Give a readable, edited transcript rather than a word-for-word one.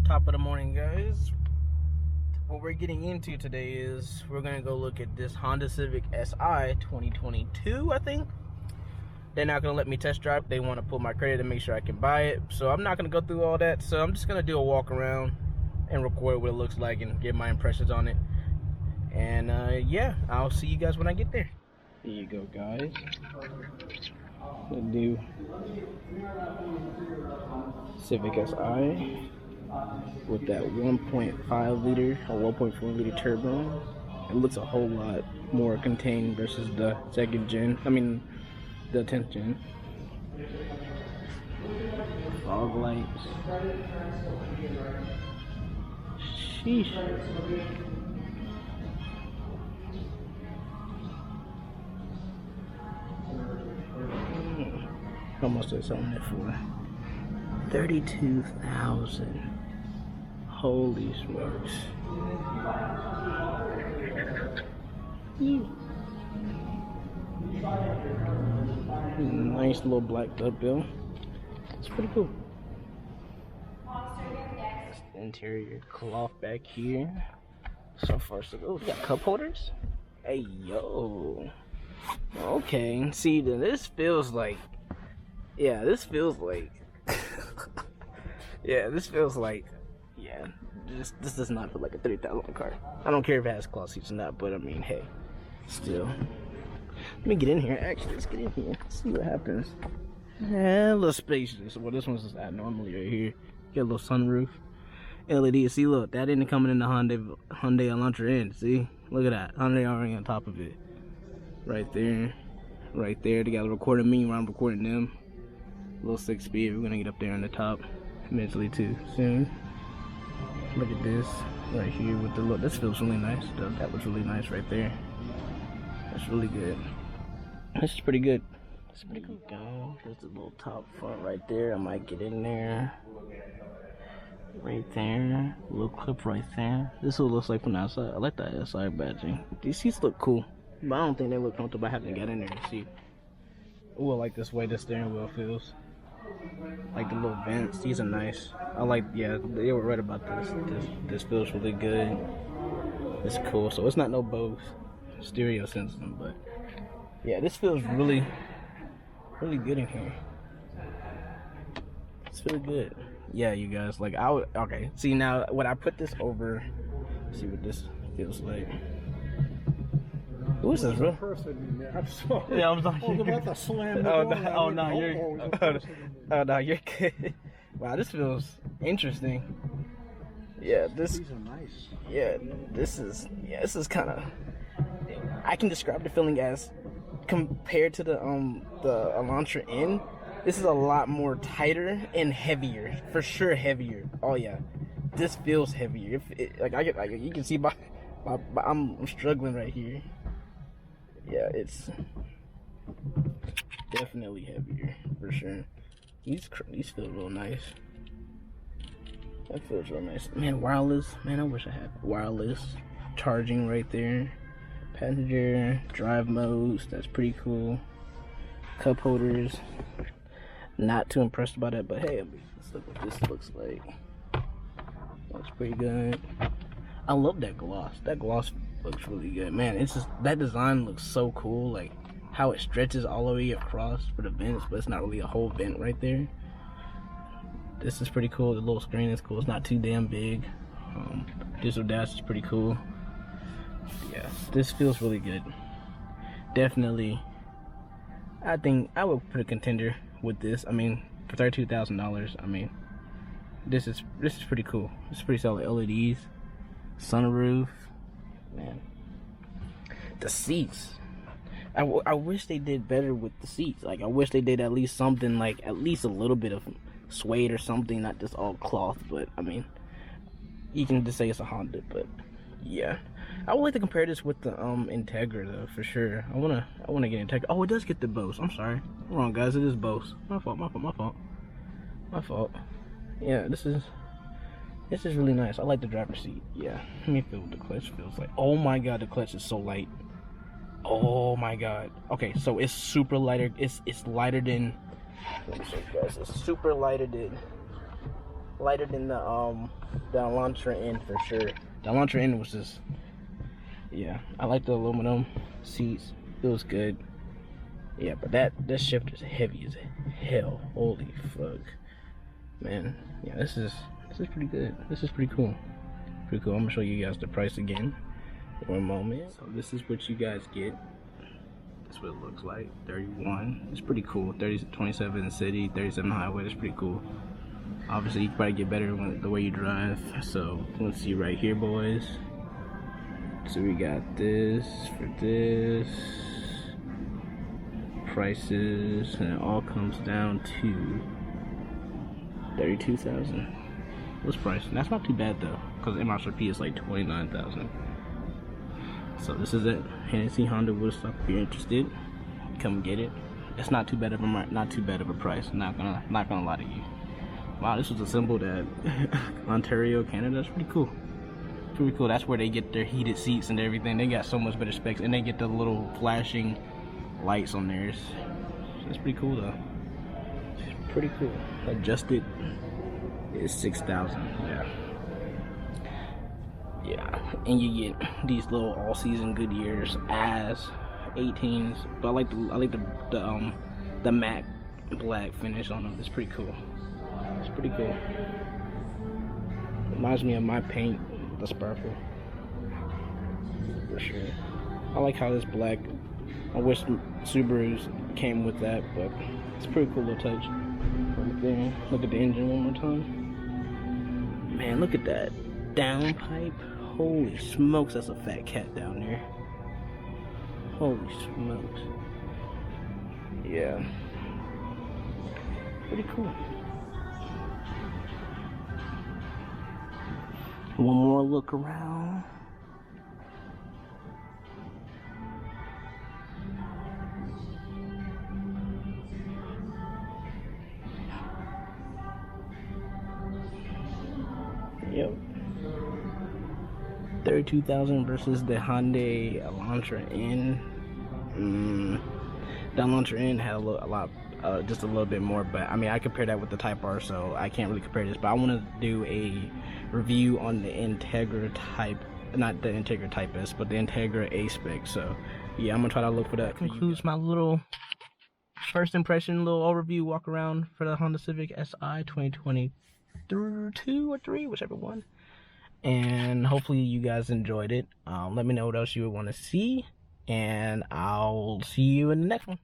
Top of the morning, guys. What we're getting into today is we're gonna go look at this Honda Civic Si 2022, I think. They're not gonna let me test drive. They want to pull my credit and make sure I can buy it. So I'm not gonna go through all that. So I'm just gonna do a walk around and record what it looks like and get my impressions on it. And yeah, I'll see you guys when I get there. Here you go, guys. The new Civic Si with that 1.5 liter or 1.4 liter turbo. It looks a whole lot more contained versus the second gen. I mean, the 10th gen. Fog lights. Sheesh. How much is selling it for? 32,000. Holy smokes. Nice little black dub bill. It's pretty cool. The interior cloth back here. So far so good. We got cup holders. Hey yo. Okay. See, then this feels like. Yeah, this feels like. Yeah, this feels like. Yeah, this does not feel like a $30,000 car. I don't care if it has cloth seats or not, but I mean, hey, still. Let me get in here. Actually, let's get in here. See what happens. Yeah, a little spacious. Well, this one's just that normally right here. Get a little sunroof. LED. See, look, that isn't coming in the Hyundai Elantra in. See, look at that. Hyundai already on top of it. Right there. Right there. They got a recording me while I'm recording them. A little 6-speed. We're gonna get up there on the top eventually too soon. Look at this right here with the look. This feels really nice. That was really nice right there. That's really good. This is pretty good. It's pretty good. Go. There's the little top front right there. I might get in there. Right there. A little clip right there. This is what it looks like from the outside. I like that SI badging. These seats look cool, but I don't think they look comfortable. I have to get in there and see. Ooh, I like this way the steering wheel feels. Like the little vents, these are nice. I like, yeah, they were right about this. This feels really good. It's cool. So it's not no Bose stereo system, but yeah, this feels really good in here. It's really good. Yeah, you guys, like I would. Okay, see now when I put this over, see what this feels like. Who is this, bro? Yeah, I'm sorry. Oh no, you're good. Wow, this feels interesting. Yeah, these are nice. Yeah, this is kind of. I can describe the feeling as compared to the Elantra N. This is a lot more tighter and heavier, for sure heavier. Oh yeah, this feels heavier. You can see I'm struggling right here. Yeah, it's definitely heavier for sure. These feel real nice. That feels real nice. Man, wireless. Man, I wish I had wireless charging right there. Passenger drive modes. That's pretty cool. Cup holders. Not too impressed by that, but hey, let's look what this looks like. Looks pretty good. I love that gloss. That gloss looks really good, man. It's just that design looks so cool, like how it stretches all the way across for the vents, but it's not really a whole vent right there. This is pretty cool. The little screen is cool. It's not too damn big. Digital dash is pretty cool. Yeah, this feels really good. Definitely, I think I would put a contender with this. I mean, for $32,000, I mean, this is pretty cool. It's pretty solid. LEDs, sunroof. Man, the seats. I wish they did better with the seats. Like, I wish they did at least something, like at least a little bit of suede or something, not just all cloth. But I mean, you can just say it's a Honda. But yeah, I would like to compare this with the Integra though, for sure. I wanna get Integra. Oh, it does get the Bose. I'm sorry, I'm wrong, guys. It is Bose. My fault. Yeah, this is really nice. I like the driver's seat. Yeah, let me feel what the clutch feels like. Oh my god, the clutch is so light. Oh my god. Okay, so it's super lighter. It's lighter than. Let me show you guys. It's super lighter than lighter than the Elantra N for sure. The Elantra N was just, yeah, I like the aluminum seats. It was good. Yeah, but this shifter is heavy as hell. Holy fuck, man. Yeah, this is pretty good. This is pretty cool. Pretty cool. I'm gonna show you guys the price again. One moment. So this is what you guys get. That's what it looks like. 31. It's pretty cool. 27 in the city, 37 highway. That's pretty cool. Obviously, you can probably get better when, the way you drive. So let's see right here, boys. So we got this for this. Prices, and it all comes down to 32,000. What's price? And that's not too bad though, because MSRP is like 29,000. So this is it. Hennessy Honda Woodstock. If you're interested, come get it. It's not too bad of a price. Not gonna lie to you. Wow, this was assembled at Ontario, Canada. That's pretty cool. Pretty cool. That's where they get their heated seats and everything. They got so much better specs, and they get the little flashing lights on theirs. That's pretty cool though. It's pretty cool. Adjusted is 6,000. Yeah, and you get these little all-season Goodyears as 18s. But I like the matte black finish on them. It's pretty cool. It's pretty cool. Reminds me of my paint, the sparkle. For sure. I like how this black. I wish Subarus came with that, but it's a pretty cool little touch. Right there. Look at the engine one more time. Man, look at that downpipe. Holy smokes, that's a fat cat down there. Holy smokes. Yeah. Pretty cool. One more look around. Yep. 32,000 versus the Hyundai Elantra N. The Elantra N had just a little bit more, but I mean, I compare that with the Type R, so I can't really compare this. But I want to do a review on the Integra Type, not the Integra Type S, but the Integra A spec. So yeah, I'm gonna try to look for that. That concludes my little first impression, little overview walk around for the Honda Civic SI 2022 or 3, whichever one. And hopefully you guys enjoyed it. Let me know what else you would want to see, and I'll see you in the next one.